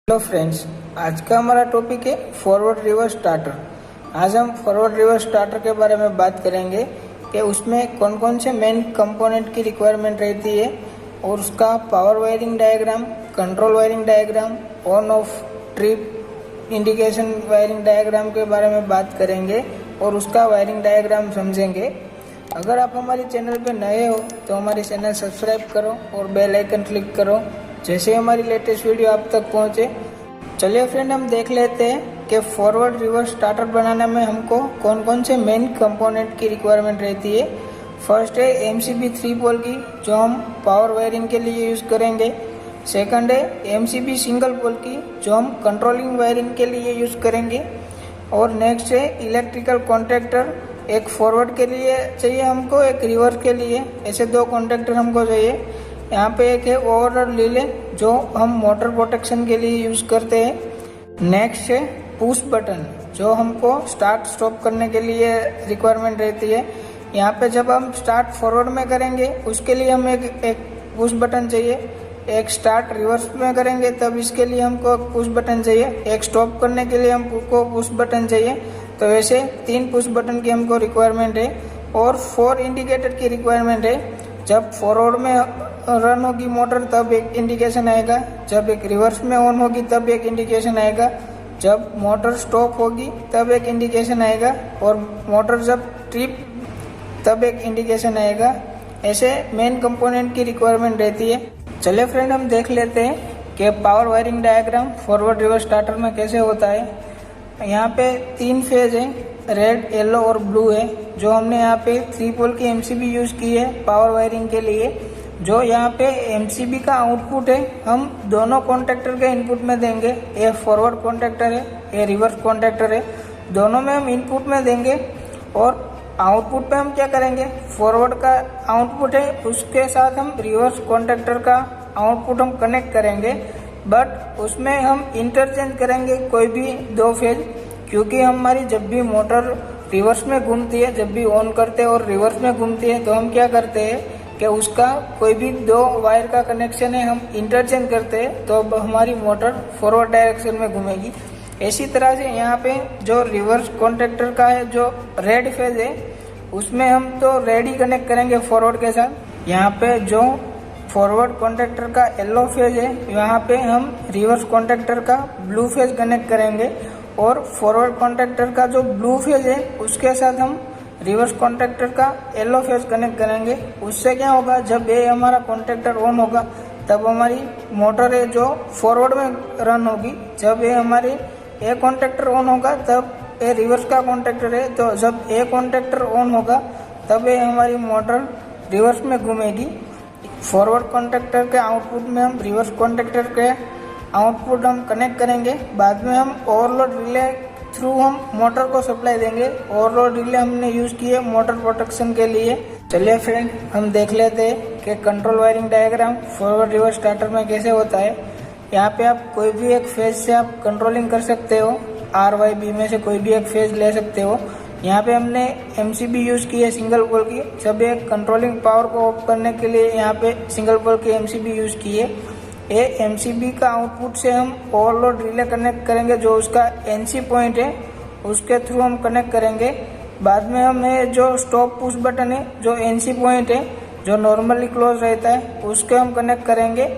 Hello friends, आज का हमारा टॉपिक है फॉरवर्ड रिवर्स स्टार्टर। आज हम फॉरवर्ड रिवर्स स्टार्टर के बारे में बात करेंगे कि उसमें कौन कौन से मेन कंपोनेंट की रिक्वायरमेंट रहती है और उसका power wiring diagram, control wiring diagram, on off trip indication wiring diagram के बारे में बात करेंगे और उसका वायरिंग डायग्राम समझेंगे। अगर आप हमारे चैनल पर नए हो तो हमारे चैनल सब्सक्राइब करो और बेल आइकन क्लिक करो, जैसे हमारी लेटेस्ट वीडियो आप तक पहुंचे। चलिए फ्रेंड, हम देख लेते हैं कि फॉरवर्ड रिवर्स स्टार्टर बनाने में हमको कौन कौन से मेन कंपोनेंट की रिक्वायरमेंट रहती है। फर्स्ट है एमसीबी 3 पोल की, जो हम पावर वायरिंग के लिए यूज़ करेंगे। सेकंड है एमसीबी सिंगल पोल की, जो हम कंट्रोलिंग वायरिंग के लिए यूज़ करेंगे। और नेक्स्ट है इलेक्ट्रिकल कॉन्टैक्टर, एक फॉरवर्ड के लिए चाहिए हमको, एक रिवर्स के लिए, ऐसे दो कॉन्टैक्टर हमको चाहिए। यहाँ पे एक है ओवरलोड रिले, जो हम मोटर प्रोटेक्शन के लिए यूज करते हैं। नेक्स्ट है पुश बटन, जो हमको स्टार्ट स्टॉप करने के लिए रिक्वायरमेंट रहती है। यहाँ पे जब हम स्टार्ट फॉरवर्ड में करेंगे उसके लिए हम एक पुश बटन चाहिए, एक स्टार्ट रिवर्स में करेंगे तब इसके लिए हमको पुश बटन चाहिए, एक स्टॉप करने के लिए हमको पुश बटन चाहिए। तो वैसे 3 पुश बटन की हमको रिक्वायरमेंट है और 4 इंडिकेटर की रिक्वायरमेंट है। जब फॉरवर्ड में रन होगी मोटर तब एक इंडिकेशन आएगा, जब एक रिवर्स में ऑन होगी तब एक इंडिकेशन आएगा, जब मोटर स्टॉप होगी तब एक इंडिकेशन आएगा और मोटर जब ट्रिप तब एक इंडिकेशन आएगा। ऐसे मेन कंपोनेंट की रिक्वायरमेंट रहती है। चलिए फ्रेंड, हम देख लेते हैं कि power wiring diagram forward reverse starter में कैसे होता है। यहाँ पे 3 फेज है, रेड, येलो और ब्लू है। जो हमने यहाँ पे 3 पोल की एमसीबी यूज की है पावर वायरिंग के लिए। जो यहाँ पे एमसीबी का आउटपुट है हम दोनों कॉन्टैक्टर के इनपुट में देंगे। ये फॉरवर्ड कॉन्टैक्टर है, ये रिवर्स कॉन्टैक्टर है, दोनों में हम इनपुट में देंगे। और आउटपुट पे हम क्या करेंगे, फॉरवर्ड का आउटपुट है उसके साथ हम रिवर्स कॉन्टैक्टर का आउटपुट हम कनेक्ट करेंगे, बट उसमें हम इंटरचेंज करेंगे कोई भी 2 फेज, क्योंकि हमारी जब भी मोटर रिवर्स में घूमती है, जब भी ऑन करते हैं और रिवर्स में घूमती है, तो हम क्या करते हैं कि उसका कोई भी 2 वायर का कनेक्शन है हम इंटरचेंज करते हैं, तो अब हमारी मोटर फॉरवर्ड डायरेक्शन में घूमेगी। इसी तरह से यहाँ पे जो रिवर्स कॉन्टैक्टर का है, जो रेड फेज है, उसमें हम तो रेड ही कनेक्ट करेंगे फॉरवर्ड के साथ। यहाँ पे जो फॉरवर्ड कॉन्टैक्टर का येलो फेज है, यहाँ पे हम रिवर्स कॉन्टैक्टर का ब्लू फेज कनेक्ट करेंगे और फॉरवर्ड कॉन्टैक्टर का जो ब्लू फेज है उसके साथ हम रिवर्स कॉन्टैक्टर का येलो फेज कनेक्ट करेंगे। उससे क्या होगा, जब ये हमारा कॉन्टैक्टर ऑन होगा तब हमारी मोटर है जो फॉरवर्ड में रन होगी। जब ये हमारी ए कॉन्टैक्टर ऑन होगा तब ये रिवर्स का कॉन्टैक्टर है, तो जब ए कॉन्टैक्टर ऑन होगा तब ये हमारी मोटर रिवर्स में घूमेगी। फॉरवर्ड कॉन्टैक्टर के आउटपुट में हम रिवर्स कॉन्टैक्टर के आउटपुट हम कनेक्ट करेंगे। बाद में हम ओवरलोड रिले थ्रू हम मोटर को सप्लाई देंगे। ओवरलोड रिले हमने यूज किए मोटर प्रोटेक्शन के लिए। चलिए फ्रेंड, हम देख लेते हैं कि control wiring diagram forward reverse starter में कैसे होता है। यहाँ पे आप कोई भी एक फेज से आप कंट्रोलिंग कर सकते हो, RYB में से कोई भी एक फेज ले सकते हो। यहाँ पे हमने एमसीबी यूज की है सिंगल पोल की, जब एक कंट्रोलिंग पावर को ऑफ करने के लिए यहाँ पे सिंगल पोल की एमसीबी यूज की है। ये एमसीबी का आउटपुट से हम ओवरलोड रिले कनेक्ट करेंगे, जो उसका एनसी पॉइंट है उसके थ्रू हम कनेक्ट करेंगे। बाद में हमें जो स्टॉप पुश बटन है, जो एनसी पॉइंट है जो नॉर्मली क्लोज रहता है, उसके हम कनेक्ट करेंगे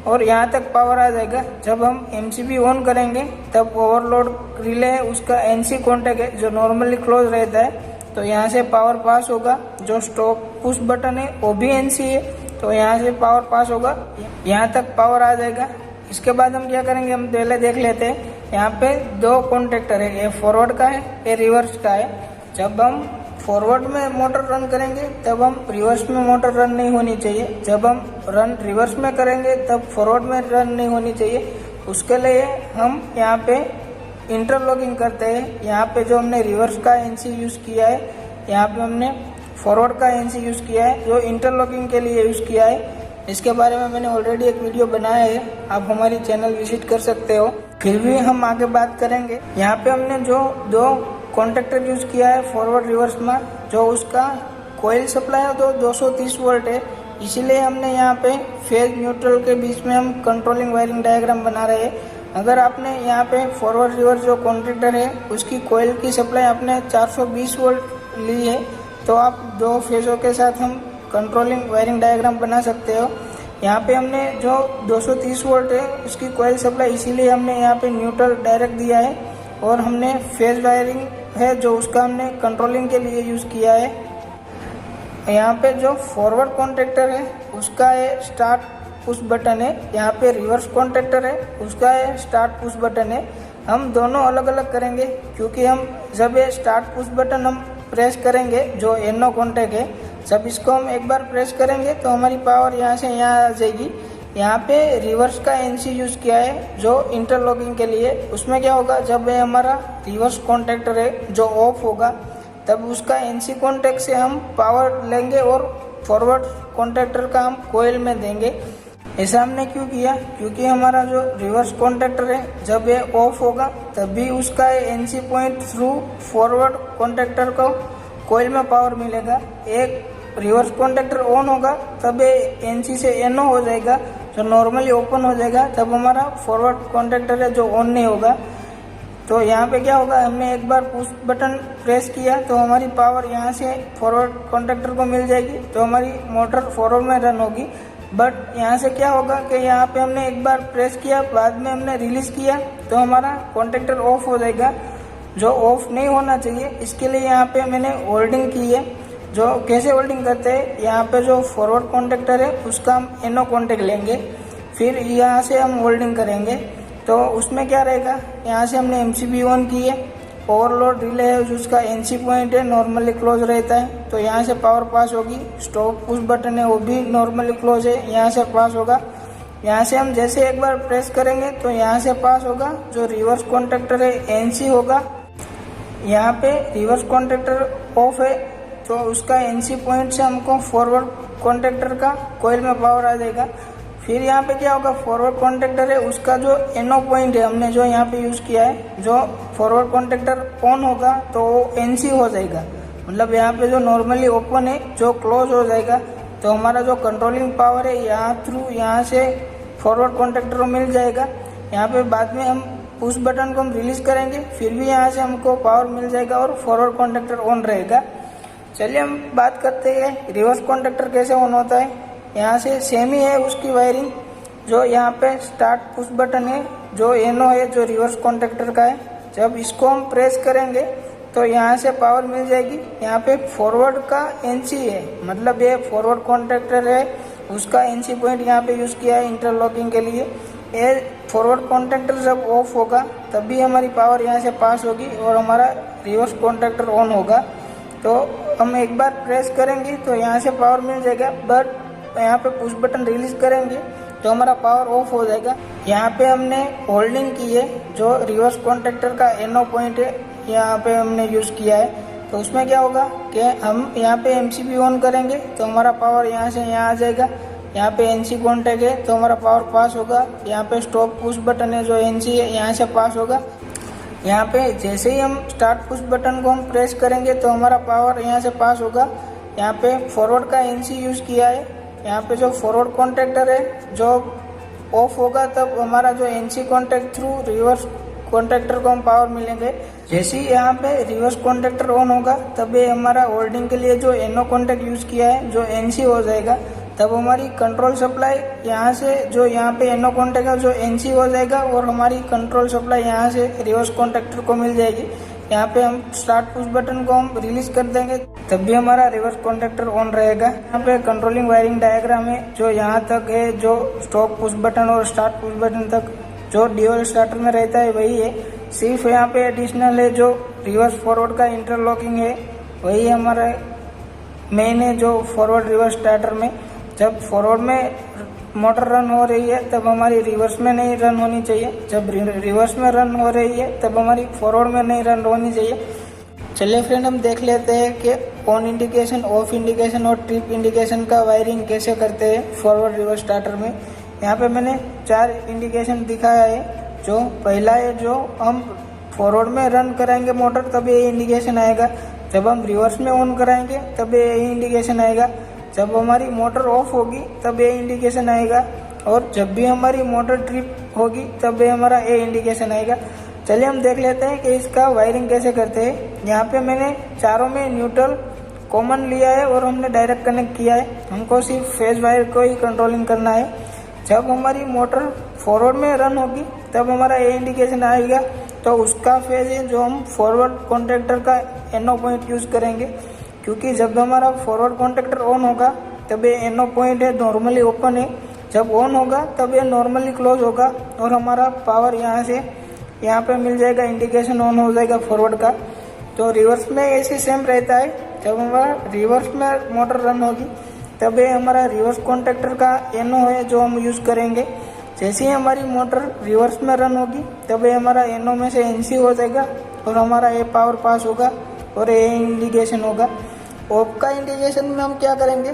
और यहाँ तक पावर आ जाएगा। जब हम एमसीबी ऑन करेंगे तब ओवरलोड रिले है उसका एनसी कॉन्टैक्ट है जो नॉर्मली क्लोज रहता है, तो यहाँ से पावर पास होगा। जो स्टॉप पुश बटन है वो भी एनसी है, तो यहाँ से पावर पास होगा, यहाँ तक पावर आ जाएगा। इसके बाद हम क्या करेंगे, हम पहले देख लेते हैं। यहाँ पे 2 कॉन्टैक्टर है, ये फॉरवर्ड का है, ये रिवर्स का है। जब हम फॉरवर्ड में मोटर रन करेंगे तब हम रिवर्स में मोटर रन नहीं होनी चाहिए, जब हम रन रिवर्स में करेंगे तब फॉरवर्ड में रन नहीं होनी चाहिए। उसके लिए हम यहाँ पे इंटरलॉकिंग करते हैं। यहाँ पे जो हमने रिवर्स का एनसी यूज किया है, यहाँ पे हमने फॉरवर्ड का एनसी यूज किया है, जो इंटरलॉकिंग के लिए यूज किया है। इसके बारे में मैंने ऑलरेडी एक वीडियो बनाया है, आप हमारी चैनल विजिट कर सकते हो। फिर भी हम आगे बात करेंगे। यहाँ पे हमने जो 2 कॉन्टैक्टर यूज किया है फॉरवर्ड रिवर्स में, जो उसका कोयल सप्लाई है तो 230 वोल्ट है, इसीलिए हमने यहाँ पे फेज न्यूट्रल के बीच में हम कंट्रोलिंग वायरिंग डायग्राम बना रहे हैं। अगर आपने यहाँ पे फॉरवर्ड रिवर्स जो कॉन्टैक्टर है उसकी कोयल की सप्लाई आपने 420 वोल्ट ली है, तो आप 2 फेजों के साथ हम कंट्रोलिंग वायरिंग डायग्राम बना सकते हो। यहाँ पे हमने जो 230 वोल्ट है उसकी कोयल सप्लाई, इसीलिए हमने यहाँ पे न्यूट्रल डायरेक्ट दिया है, और हमने फेज वायरिंग है जो उसका हमने कंट्रोलिंग के लिए यूज़ किया है। यहाँ पे जो फॉरवर्ड कॉन्टैक्टर है उसका है स्टार्ट पुश बटन है, यहाँ पे रिवर्स कॉन्टैक्टर है उसका है स्टार्ट पुश बटन है। हम दोनों अलग अलग करेंगे क्योंकि हम जब ये स्टार्ट पुश बटन हम प्रेस करेंगे, जो एनो कॉन्टैक्ट है, जब इसको हम एक बार प्रेस करेंगे तो हमारी पावर यहाँ से यहाँ आ जाएगी। यहाँ पे रिवर्स का एनसी यूज़ किया है जो इंटरलॉकिंग के लिए। उसमें क्या होगा, जब ये हमारा रिवर्स कॉन्टैक्टर है जो ऑफ होगा तब उसका एनसी कॉन्टैक्ट से हम पावर लेंगे और फॉरवर्ड कॉन्टैक्टर का हम कोयल में देंगे। ऐसा हमने क्यों किया, क्योंकि हमारा जो रिवर्स कॉन्टैक्टर है जब ये ऑफ होगा तभी उसका NC point through forward contactor को कोयल में पावर मिलेगा। एक रिवर्स कॉन्टैक्टर ऑन होगा तब ये एनसी से एनओ हो जाएगा, जो नॉर्मली ओपन हो जाएगा, तब हमारा फॉरवर्ड कॉन्टैक्टर है जो ऑन नहीं होगा। तो यहाँ पे क्या होगा, हमने एक बार पुश बटन प्रेस किया तो हमारी पावर यहाँ से फॉरवर्ड कॉन्टैक्टर को मिल जाएगी, तो हमारी मोटर फॉरवर्ड में रन होगी। बट यहाँ से क्या होगा कि यहाँ पे हमने एक बार प्रेस किया, बाद में हमने रिलीज किया तो हमारा कॉन्टैक्टर ऑफ हो जाएगा, जो ऑफ नहीं होना चाहिए। इसके लिए यहाँ पे मैंने होल्डिंग की है। जो कैसे होल्डिंग करते हैं, यहाँ पे जो फॉरवर्ड कॉन्टैक्टर है उसका हम एनो कॉन्टैक्ट लेंगे, फिर यहाँ से हम होल्डिंग करेंगे। तो उसमें क्या रहेगा, यहाँ से हमने एमसीबी ऑन की है, ओवरलोड रिले है जिसका एनसी पॉइंट है नॉर्मली क्लोज रहता है, तो यहाँ से पावर पास होगी। स्टॉप पुश बटन है वो भी नॉर्मली क्लोज है, यहाँ से पास होगा। यहाँ से हम जैसे एक बार प्रेस करेंगे तो यहाँ से पास होगा। जो रिवर्स कॉन्टैक्टर है एनसी होगा, यहाँ पे रिवर्स कॉन्टैक्टर ऑफ है तो उसका एनसी पॉइंट से हमको फॉरवर्ड कॉन्टैक्टर का कोयल में पावर आ जाएगा। फिर यहाँ पे क्या होगा, फॉरवर्ड कॉन्टैक्टर है उसका जो एनो पॉइंट है हमने जो यहाँ पे यूज़ किया है, जो फॉरवर्ड कॉन्टैक्टर ऑन होगा तो वो एनसी हो जाएगा, मतलब यहाँ पे जो नॉर्मली ओपन है जो क्लोज हो जाएगा। तो हमारा जो कंट्रोलिंग पावर है यहाँ थ्रू यहाँ से फॉरवर्ड कॉन्टैक्टर को मिल जाएगा। यहाँ पे बाद में हम पुश बटन को हम रिलीज करेंगे, फिर भी यहाँ से हमको पावर मिल जाएगा और फॉरवर्ड कॉन्टैक्टर ऑन रहेगा। चलिए हम बात करते हैं रिवर्स कॉन्टैक्टर कैसे ऑन होता है। यहाँ से सेम ही है उसकी वायरिंग। जो यहाँ पे स्टार्ट पुश बटन है जो एनो है जो रिवर्स कॉन्टैक्टर का है, जब इसको हम प्रेस करेंगे तो यहाँ से पावर मिल जाएगी। यहाँ पे फॉरवर्ड का एनसी है, मतलब ये फॉरवर्ड कॉन्टैक्टर है उसका एनसी पॉइंट यहाँ पे यूज़ किया है इंटरलॉकिंग के लिए। ये फॉरवर्ड कॉन्टैक्टर जब ऑफ होगा तभी हमारी पावर यहाँ से पास होगी और हमारा रिवर्स कॉन्टैक्टर ऑन होगा। तो हम एक बार प्रेस करेंगे तो यहाँ से पावर मिल जाएगा, बट यहाँ पे पुश बटन रिलीज करेंगे तो हमारा पावर ऑफ हो जाएगा। यहाँ पे हमने होल्डिंग की है, जो रिवर्स कॉन्टैक्टर का एनो पॉइंट है यहाँ पे हमने यूज़ किया है। तो उसमें क्या होगा कि हम यहाँ पे एमसीबी ऑन करेंगे तो हमारा पावर यहाँ से यहाँ आ जाएगा। यहाँ पे एनसी कॉन्टैक्ट है तो हमारा पावर पास होगा। यहाँ पे स्टॉप पुश बटन है जो एनसी है यहाँ से पास होगा। यहाँ पे जैसे ही हम स्टार्ट पुश बटन को हम प्रेस करेंगे तो हमारा पावर यहाँ से पास होगा। यहाँ पे फॉरवर्ड का एनसी यूज़ किया है। यहाँ पे जो फॉरवर्ड कॉन्टैक्टर है जो ऑफ होगा तब हमारा जो NC contact through reverse contactor को हम पावर मिलेंगे। जैसे ही यहाँ पे रिवर्स कॉन्टैक्टर ऑन होगा तब ये हमारा होल्डिंग के लिए जो एनो कॉन्टैक्ट यूज़ किया है जो एनसी हो जाएगा, तब हमारी कंट्रोल सप्लाई यहाँ से जो यहाँ पे एनो कॉन्टैक्ट है जो एनसी हो जाएगा और हमारी कंट्रोल सप्लाई यहाँ से रिवर्स कॉन्टैक्टर को मिल जाएगी। यहाँ पे हम स्टार्ट पुश बटन को हम रिलीज कर देंगे तब भी हमारा रिवर्स कॉन्टैक्टर ऑन रहेगा। यहाँ पे कंट्रोलिंग वायरिंग डायग्राम है जो यहाँ तक है, जो स्टॉप पुश बटन और स्टार्ट पुश बटन तक जो ड्यूअल स्टार्टर में रहता है वही है। सिर्फ यहाँ पे एडिशनल है जो रिवर्स फॉरवर्ड का इंटरलॉकिंग है वही हमारा मेन है। जो फॉरवर्ड रिवर्स स्टार्टर में जब फॉरवर्ड में मोटर रन हो रही है तब हमारी रिवर्स में नहीं रन होनी चाहिए, जब रिवर्स में रन हो रही है तब हमारी फॉरवर्ड में नहीं रन होनी चाहिए। चलिए फ्रेंड हम देख लेते हैं कि ऑन इंडिकेशन, ऑफ इंडिकेशन और ट्रिप इंडिकेशन का वायरिंग कैसे करते हैं फॉरवर्ड रिवर्स स्टार्टर में। यहाँ पे मैंने 4 इंडिकेशन दिखाया है। जो पहला है, जो हम फॉरवर्ड में रन कराएंगे मोटर तब ये इंडिकेशन आएगा, जब हम रिवर्स में ऑन कराएंगे तब ये इंडिकेशन आएगा, जब हमारी मोटर ऑफ होगी तब ये इंडिकेशन आएगा, और जब भी हमारी मोटर ट्रिप होगी तब भी हमारा ए इंडिकेशन आएगा। चलिए हम देख लेते हैं कि इसका वायरिंग कैसे करते हैं। यहाँ पे मैंने चारों में न्यूट्रल कॉमन लिया है और हमने डायरेक्ट कनेक्ट किया है। हमको सिर्फ फेज वायर को ही कंट्रोलिंग करना है। जब हमारी मोटर फॉरवर्ड में रन होगी तब हमारा ए इंडिकेशन आएगा, तो उसका फेज है जो हम फॉरवर्ड कॉन्टैक्टर का एनओ पॉइंट यूज़ करेंगे, क्योंकि जब हमारा फॉरवर्ड कॉन्टैक्टर ऑन होगा तब ये एनओ पॉइंट है नॉर्मली ओपन है, जब ऑन होगा तब ये नॉर्मली क्लोज होगा और हमारा पावर यहाँ पे मिल जाएगा, इंडिकेशन ऑन हो जाएगा फॉरवर्ड का। तो रिवर्स में ऐसे सेम रहता है, जब हमारा रिवर्स में मोटर रन होगी तब ये हमारा रिवर्स कॉन्टैक्टर का एनओ है जो हम यूज़ करेंगे। जैसे ही हमारी मोटर रिवर्स में रन होगी तब ये हमारा एनओ में से एनसी हो जाएगा और हमारा ये पावर पास होगा और ये इंडिकेशन होगा। ऑफ का इंडिकेशन में हम क्या करेंगे,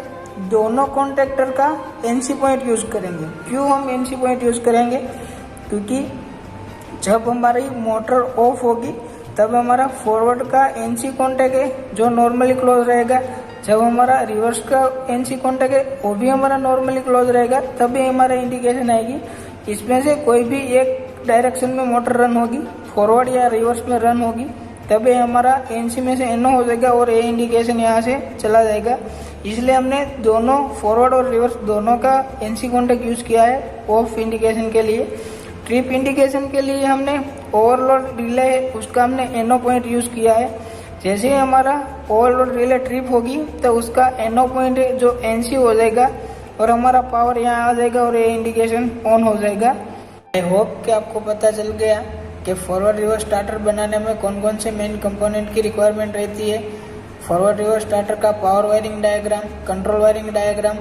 दोनों कॉन्टैक्टर का एनसी पॉइंट यूज़ करेंगे। क्यों हम एनसी पॉइंट यूज़ करेंगे, क्योंकि जब हमारी मोटर ऑफ होगी तब हमारा फॉरवर्ड का एनसी कॉन्टैक्ट है जो नॉर्मली क्लोज रहेगा, जब हमारा रिवर्स का एनसी कॉन्टैक्ट है वो भी हमारा नॉर्मली क्लोज रहेगा, तभी हमारा इंडिकेशन आएगी। इसमें से कोई भी एक डायरेक्शन में मोटर रन होगी, फॉरवर्ड या रिवर्स में रन होगी, तभी हमारा एनसी में से एनओ हो जाएगा और ये इंडिकेशन यहाँ से चला जाएगा। इसलिए हमने दोनों फॉरवर्ड और रिवर्स दोनों का एनसी कॉन्टैक्ट यूज़ किया है ऑफ इंडिकेशन के लिए। ट्रिप इंडिकेशन के लिए हमने ओवरलोड रिले है उसका हमने एनओ पॉइंट यूज़ किया है। जैसे ही हमारा ओवरलोड रिले ट्रिप होगी तो उसका एनओ पॉइंट जो एनसी हो जाएगा और हमारा पावर यहाँ आ जाएगा और ये इंडिकेशन ऑन हो जाएगा। आई होप कि आपको पता चल गया कि फॉरवर्ड रिवर्स स्टार्टर बनाने में कौन कौन से मेन कंपोनेंट की रिक्वायरमेंट रहती है। फॉरवर्ड रिवर्स स्टार्टर का power wiring diagram, control wiring diagram,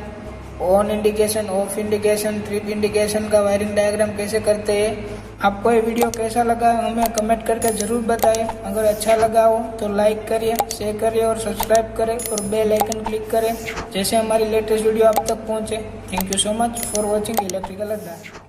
on indication, of indication, trip indication का वायरिंग डायग्राम कैसे करते हैं। आपको ये वीडियो कैसा लगा हमें कमेंट करके ज़रूर बताएं। अगर अच्छा लगा हो तो लाइक करिए, शेयर करिए और सब्सक्राइब करें और बेल आइकन क्लिक करें, जैसे हमारी लेटेस्ट वीडियो आप तक पहुंचे। Thank you so much for watching electrical अड्डा।